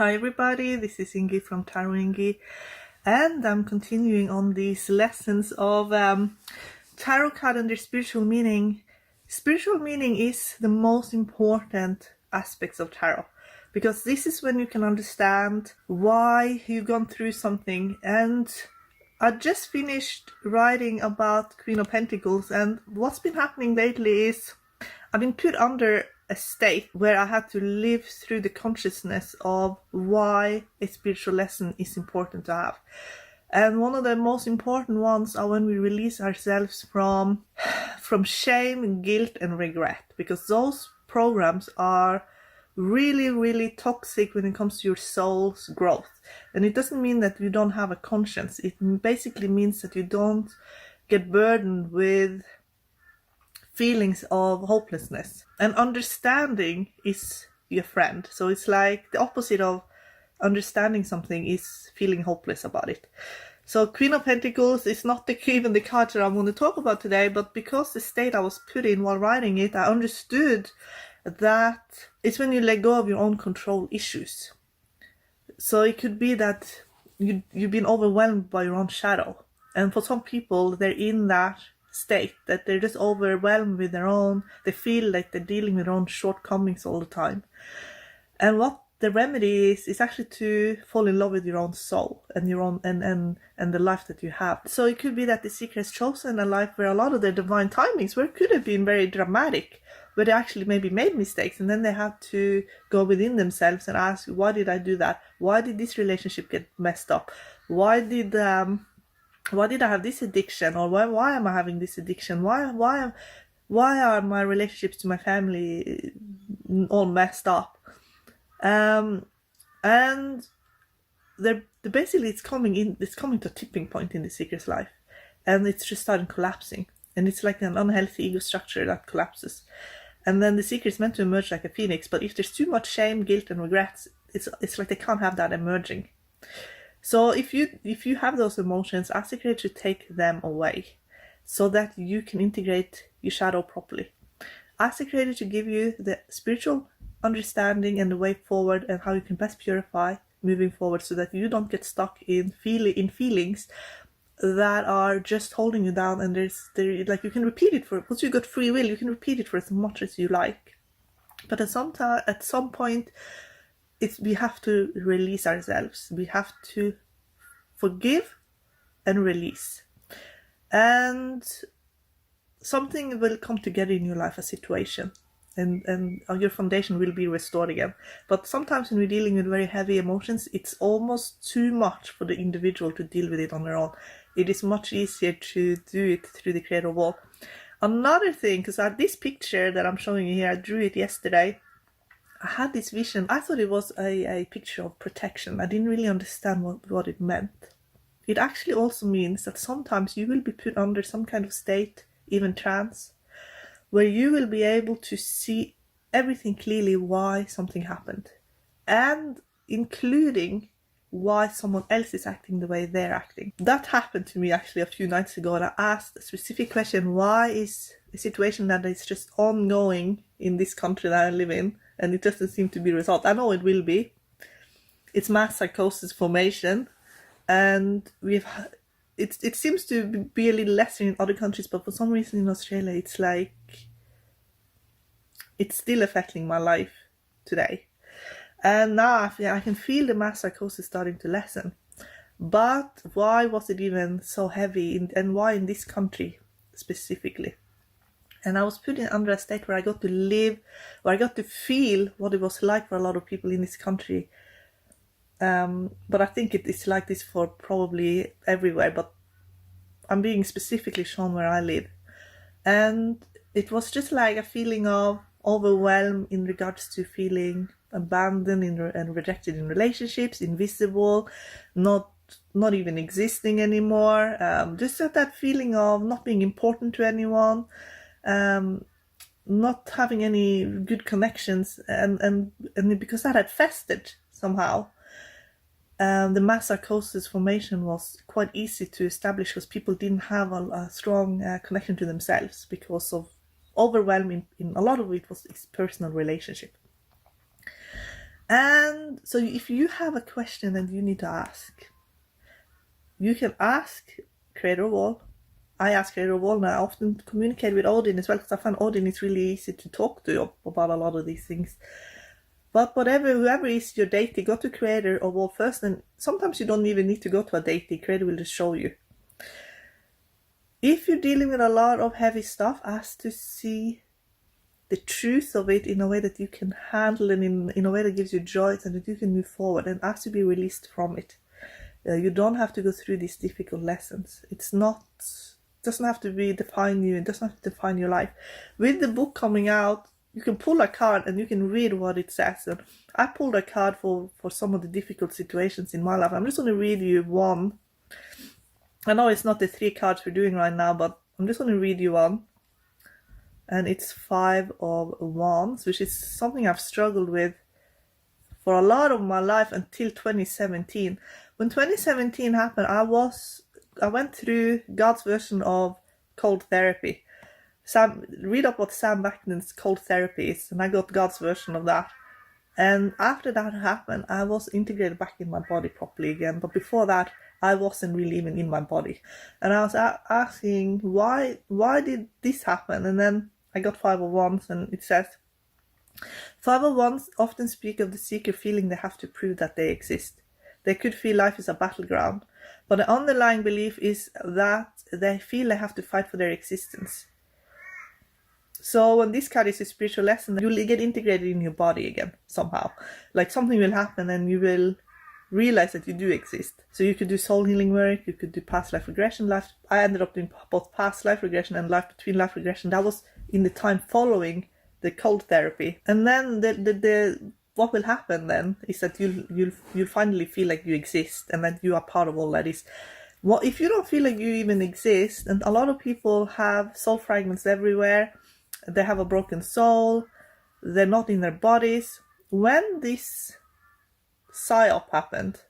Hi everybody, this is Ingi from Tarot Ingi, and I'm continuing on these lessons of tarot card and their spiritual meaning. Spiritual meaning is the most important aspects of tarot, because this is when you can understand why you've gone through something. And I just finished writing about Queen of Pentacles, and what's been happening lately is I've been put under a state where I had to live through the consciousness of why a spiritual lesson is important to have. And one of the most important ones are when we release ourselves from shame, guilt, and regret, because those programs are really toxic when it comes to your soul's growth. And it doesn't mean that you don't have a conscience. It basically means that you don't get burdened with feelings of hopelessness. And understanding is your friend. So it's like the opposite of understanding something is feeling hopeless about it. So Queen of Pentacles is not even the card that I'm going to talk about today, but because the state I was put in while writing it, I understood that it's when you let go of your own control issues. So it could be that you've been overwhelmed by your own shadow. And for some people, they're in that state that they're just overwhelmed with they feel like they're dealing with their own shortcomings all the time. And what the remedy is actually to fall in love with your own soul and your own and the life that you have. So it could be that the seeker has chosen a life where a lot of their divine timings where it could have been very dramatic, where they actually maybe made mistakes, and then they have to go within themselves and ask, why did I do that? Why did this relationship get messed up? Why did I have this addiction? Or why am I having this addiction? Why are my relationships to my family all messed up? And basically it's coming to a tipping point in the seeker's life, and it's just starting collapsing, and it's like an unhealthy ego structure that collapses. And then the seeker is meant to emerge like a phoenix, but if there's too much shame, guilt, and regrets, it's like they can't have that emerging. So if you have those emotions, ask the creator to take them away so that you can integrate your shadow properly. Ask the creator to give you the spiritual understanding and the way forward, and how you can best purify moving forward, so that you don't get stuck in feelings that are just holding you down. And like you can repeat it once you got free will, you can repeat it for as much as you like. But at some point, we have to release ourselves. We have to forgive and release, and something will come together in your life, a situation, and your foundation will be restored again. But sometimes when we're dealing with very heavy emotions, it's almost too much for the individual to deal with it on their own. It is much easier to do it through the creator wall. Another thing, because this picture that I'm showing you here, I drew it yesterday. I had this vision. I thought it was a picture of protection. I didn't really understand what it meant. It actually also means that sometimes you will be put under some kind of state, even trance, where you will be able to see everything clearly, why something happened, and including why someone else is acting the way they're acting. That happened to me actually a few nights ago, and I asked a specific question: why is a situation that is just ongoing in this country that I live in, and it doesn't seem to be resolved? I know it will be. It's mass psychosis formation, and it seems to be a little lesser in other countries, but for some reason in Australia it's like it's still affecting my life today. And now I can feel the mass psychosis starting to lessen. But why was it even so heavy, and why in this country specifically? And I was put under a state where I got to live, where I got to feel what it was like for a lot of people in this country. But I think it is like this for probably everywhere, but I'm being specifically shown where I live. And it was just like a feeling of overwhelm in regards to feeling abandoned and rejected in relationships, invisible, not even existing anymore. Just that feeling of not being important to anyone, not having any good connections, and because that had festered somehow. The mass psychosis formation was quite easy to establish because people didn't have a strong connection to themselves because of overwhelming. In a lot of it was personal relationship. And so if you have a question that you need to ask, you can ask Creator Wall. I ask Creator Wall, and I often communicate with Odin as well, because I find Odin is really easy to talk to about a lot of these things. But whoever is your deity, go to Creator or Wall first, and sometimes you don't even need to go to a deity. Creator will just show you. If you're dealing with a lot of heavy stuff, ask to see the truth of it in a way that you can handle it in a way that gives you joy, so that you can move forward, and ask to be released from it. You don't have to go through these difficult lessons. It doesn't have to define you. It doesn't have to define your life. With the book coming out, you can pull a card and you can read what it says. And I pulled a card for some of the difficult situations in my life. I'm just going to read you one. I know it's not the 3 cards we're doing right now, but I'm just going to read you one. And it's 5 of Wands, which is something I've struggled with for a lot of my life until 2017. When 2017 happened, I went through God's version of cold therapy. Read up what Man.min's cold therapy is, and I got God's version of that. And after that happened, I was integrated back in my body properly again. But before that, I wasn't really even in my body. And I was asking, why did this happen? And then I got 5 of Wands, and it says, 5 of Wands often speak of the seeker feeling they have to prove that they exist. They could feel life is a battleground, but the underlying belief is that they feel they have to fight for their existence. So when this card is a spiritual lesson, you'll get integrated in your body again somehow. Like something will happen and you will realize that you do exist. So you could do soul healing work, you could do past life regression. I ended up doing both past life regression and life between life regression. That was in the time following the cold therapy. And then the what will happen then is that you'll finally feel like you exist and that you are part of all that is. Well, if you don't feel like you even exist, and a lot of people have soul fragments everywhere, they have a broken soul, they're not in their bodies. When this psyop happened,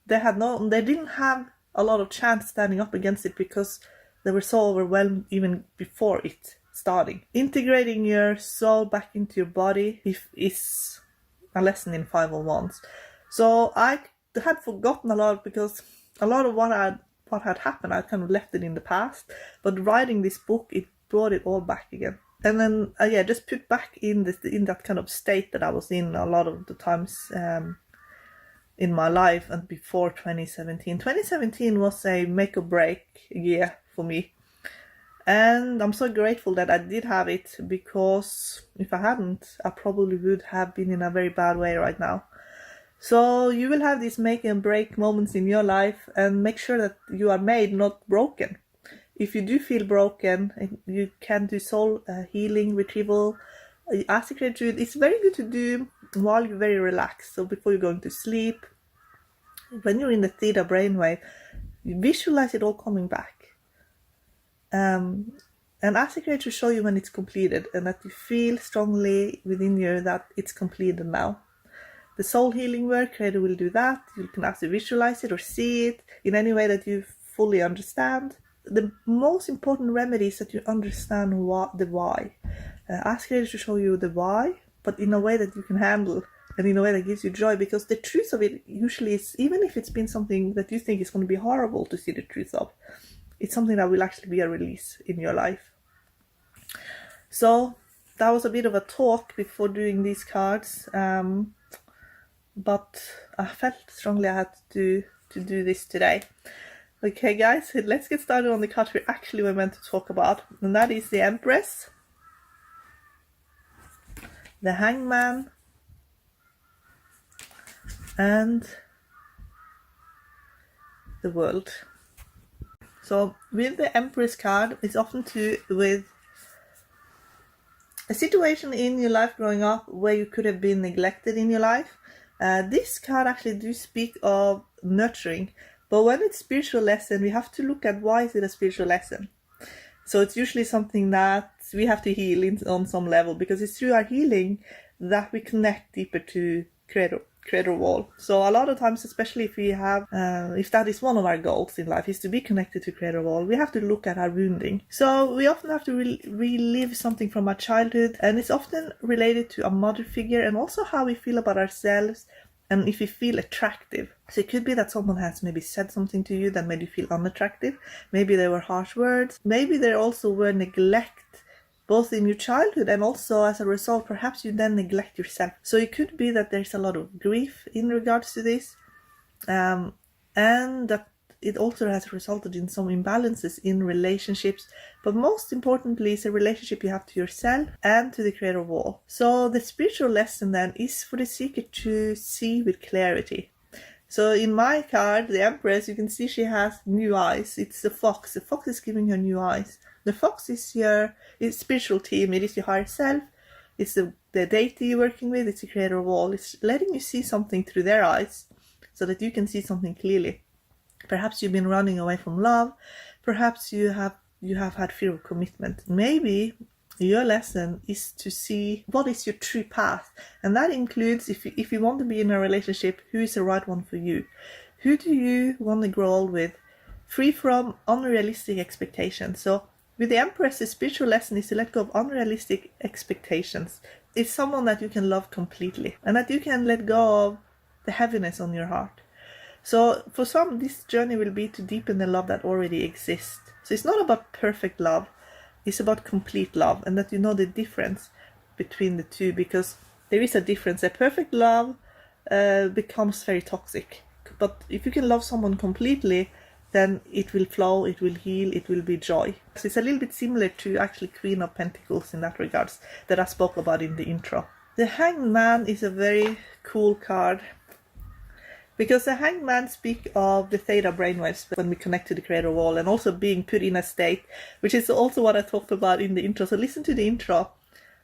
they didn't have a lot of chance standing up against it because they were so overwhelmed even before it starting. Integrating your soul back into your body is a lesson in 5 of Wands. So I had forgotten a lot, because a lot of what had happened, I kind of left it in the past. But writing this book, it brought it all back again. And then just put back in that kind of state that I was in a lot of the times in my life and before 2017. 2017 was a make or break year for me. And I'm so grateful that I did have it, because if I hadn't, I probably would have been in a very bad way right now. So you will have these make and break moments in your life, and make sure that you are made, not broken. If you do feel broken, you can do soul healing, retrieval, ask gratitude. It's very good to do while you're very relaxed. So before you're going to sleep, when you're in the theta brainwave, you visualize it all coming back. And ask the creator to show you when it's completed, and that you feel strongly within you that it's completed now. The soul healing work, creator will do that. You can ask to visualize it or see it in any way that you fully understand. The most important remedy is that you understand the why. Ask creator to show you the why, but in a way that you can handle and in a way that gives you joy, because the truth of it usually is, even if it's been something that you think is going to be horrible to see the truth of, it's something that will actually be a release in your life. So that was a bit of a talk before doing these cards, but I felt strongly I had to do this today. Okay guys, let's get started on the card we actually were meant to talk about, and that is the Empress, the Hangman, and the World. So with the Empress card, it's often to do with a situation in your life growing up where you could have been neglected in your life. This card actually do speak of nurturing, but when it's spiritual lesson, we have to look at why is it a spiritual lesson. So it's usually something that we have to heal on some level, because it's through our healing that we connect deeper to Creator. creator wall. So a lot of times, especially if we have, if that is one of our goals in life, is to be connected to creator wall, we have to look at our wounding. So we often have to relive something from our childhood, and it's often related to a mother figure and also how we feel about ourselves and if we feel attractive. So it could be that someone has maybe said something to you that made you feel unattractive. Maybe there were harsh words. Maybe there also were neglect, both in your childhood and also as a result, perhaps you then neglect yourself. So it could be that there's a lot of grief in regards to this, and that it also has resulted in some imbalances in relationships. But most importantly, it's a relationship you have to yourself and to the creator wall. So the spiritual lesson then is for the seeker to see with clarity. So in my card, the Empress, you can see she has new eyes. It's the fox. The fox is giving her new eyes. The fox is your spiritual team. It is your higher self. It's the deity you're working with. It's the creator wall. It's letting you see something through their eyes so that you can see something clearly. Perhaps you've been running away from love. Perhaps you have had fear of commitment. Maybe your lesson is to see what is your true path. And that includes, if you want to be in a relationship, who is the right one for you? Who do you want to grow old with? Free from unrealistic expectations. So with the Empress, the spiritual lesson is to let go of unrealistic expectations. It's someone that you can love completely and that you can let go of the heaviness on your heart. So for some, this journey will be to deepen the love that already exists. So it's not about perfect love, it's about complete love, and that you know the difference between the two, because there is a difference. A perfect love becomes very toxic. But if you can love someone completely, then it will flow, it will heal, it will be joy. So it's a little bit similar to actually Queen of Pentacles in that regards, that I spoke about in the intro. The Hanged Man is a very cool card, because the Hanged Man speaks of the theta brainwaves when we connect to the creator wall, and also being put in a state, which is also what I talked about in the intro. So listen to the intro.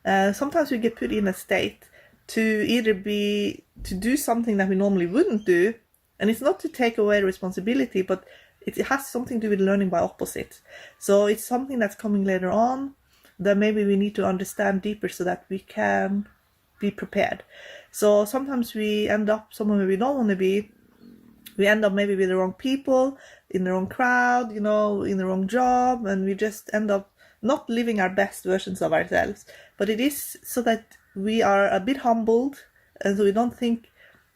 Sometimes we get put in a state to either to do something that we normally wouldn't do, and it's not to take away responsibility, but it has something to do with learning by opposite. So it's something that's coming later on that maybe we need to understand deeper so that we can be prepared. So sometimes we end up somewhere where we don't want to be. We end up maybe with the wrong people, in the wrong crowd, in the wrong job, and we just end up not living our best versions of ourselves. But it is so that we are a bit humbled, and so we don't think,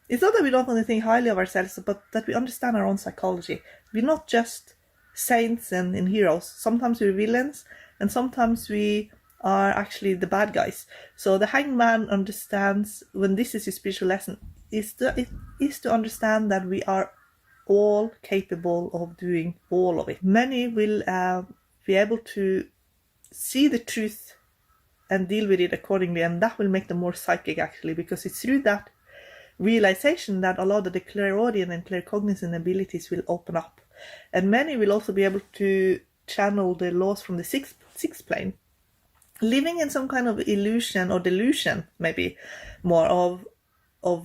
it's not that we don't want to think highly of ourselves, but that we understand our own psychology. We're not just saints and heroes. Sometimes we're villains, and sometimes we are actually the bad guys. So the Hanged Man understands, when this is his spiritual lesson, is to understand that we are all capable of doing all of it. Many will be able to see the truth and deal with it accordingly, and that will make them more psychic actually, because it's through that realization that a lot of the clairaudient and claircognizant abilities will open up. And many will also be able to channel the laws from the sixth plane, living in some kind of illusion or delusion, maybe more of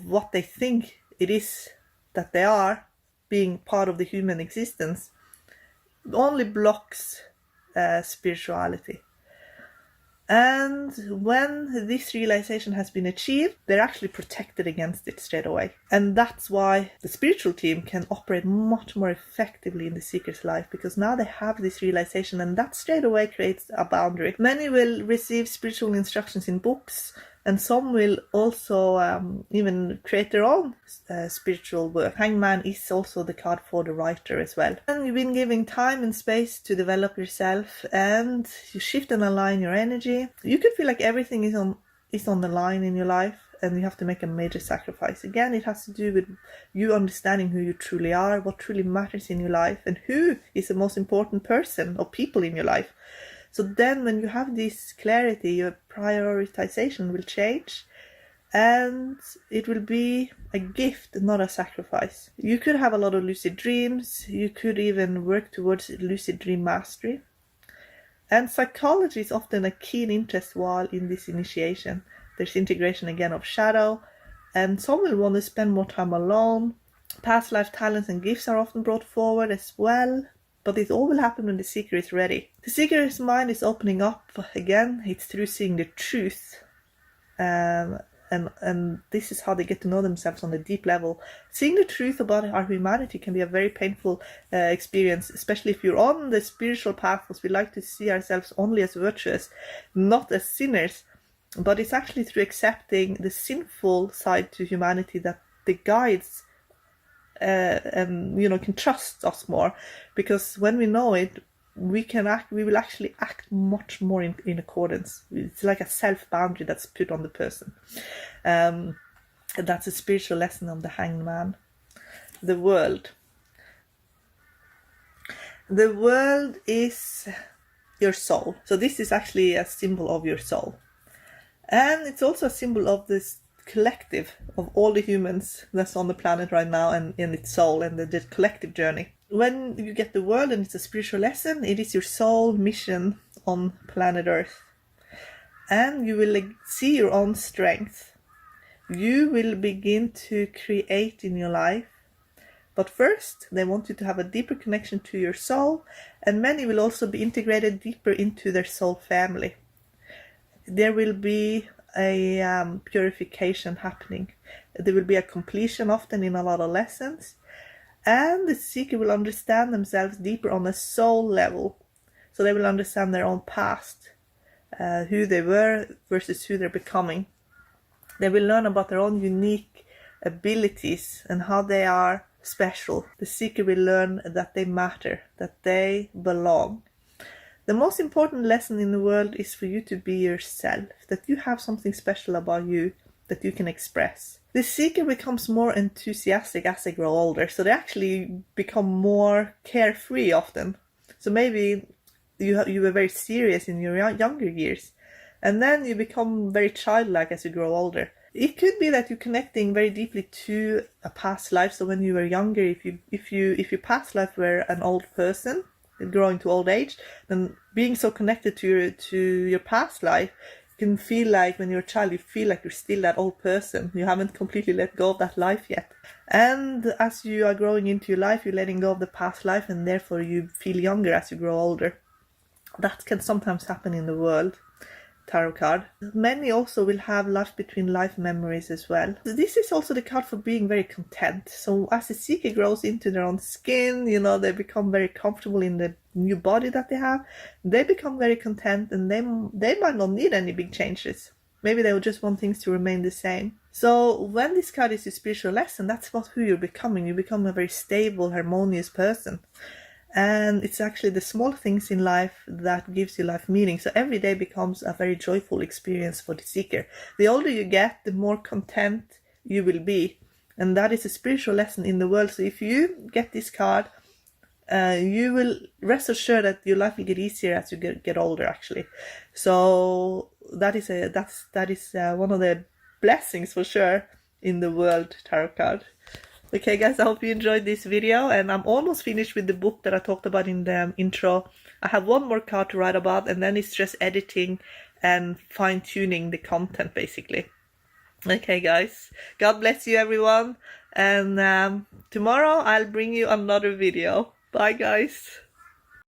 what they think it is that they are, being part of the human existence, only blocks spirituality. And when this realization has been achieved, they're actually protected against it straight away. And that's why the spiritual team can operate much more effectively in the seeker's life, because now they have this realization, and that straight away creates a boundary. Many will receive spiritual instructions in books, and some will also even create their own spiritual work. Hangman is also the card for the writer as well. And you've been giving time and space to develop yourself, and you shift and align your energy. You could feel like everything is on the line in your life, and you have to make a major sacrifice. Again, it has to do with you understanding who you truly are, what truly matters in your life, and who is the most important person or people in your life. So then when you have this clarity, your prioritization will change, and it will be a gift, not a sacrifice. You could have a lot of lucid dreams. You could even work towards lucid dream mastery. And psychology is often a keen interest while in this initiation. There's integration again of shadow, and some will want to spend more time alone. Past life talents and gifts are often brought forward as well. But it all will happen when the seeker is ready. The seeker's mind is opening up again. It's through seeing the truth. And and this is how they get to know themselves on a deep level. Seeing the truth about our humanity can be a very painful experience, especially if you're on the spiritual path, because we like to see ourselves only as virtuous, not as sinners. But it's actually through accepting the sinful side to humanity that the guides can trust us more, because when we know it, we will actually act much more in accordance. It's like a self-boundary that's put on the person. That's a spiritual lesson of the Hanged Man. The world. The world is your soul. So this is actually a symbol of your soul. And it's also a symbol of this collective of all the humans that's on the planet right now, and in its soul, and the collective journey. When you get the world and it's a spiritual lesson, it is your soul mission on planet Earth. And you will see your own strength. You will begin to create in your life. But first, they want you to have a deeper connection to your soul, and many will also be integrated deeper into their soul family. There will be a purification happening. There will be a completion often in a lot of lessons. And the seeker will understand themselves deeper on a soul level. So they will understand their own past, who they were versus who they're becoming. They will learn about their own unique abilities and how they are special. The seeker will learn that they matter, that they belong. The most important lesson in the world is for you to be yourself, that you have something special about you that you can express. The seeker becomes more enthusiastic as they grow older, so they actually become more carefree often. So maybe you were very serious in your younger years, and then you become very childlike as you grow older. It could be that you're connecting very deeply to a past life. So when you were younger, if your past life were an old person growing to old age, then being so connected to your past life can feel like, when you're a child, you feel like you're still that old person. You haven't completely let go of that life yet. And as you are growing into your life, you're letting go of the past life, and therefore you feel younger as you grow older. That can sometimes happen in the world. Tarot card. Many also will have life between life memories as well. This is also the card for being very content. So as the seeker grows into their own skin, they become very comfortable in the new body that they have. They become very content, and they might not need any big changes. Maybe they will just want things to remain the same. So when this card is a spiritual lesson, that's about who you're becoming. You become a very stable, harmonious person. And it's actually the small things in life that gives you life meaning. So every day becomes a very joyful experience for the seeker. The older you get, the more content you will be. And that is a spiritual lesson in the world. So if you get this card, you will rest assured that your life will get easier as you get older, actually. So that is one of the blessings for sure in the World tarot card. Okay guys, I hope you enjoyed this video, and I'm almost finished with the book that I talked about in the intro. I have one more card to write about, and then it's just editing and fine-tuning the content basically. Okay guys, God bless you everyone, and tomorrow I'll bring you another video. Bye guys.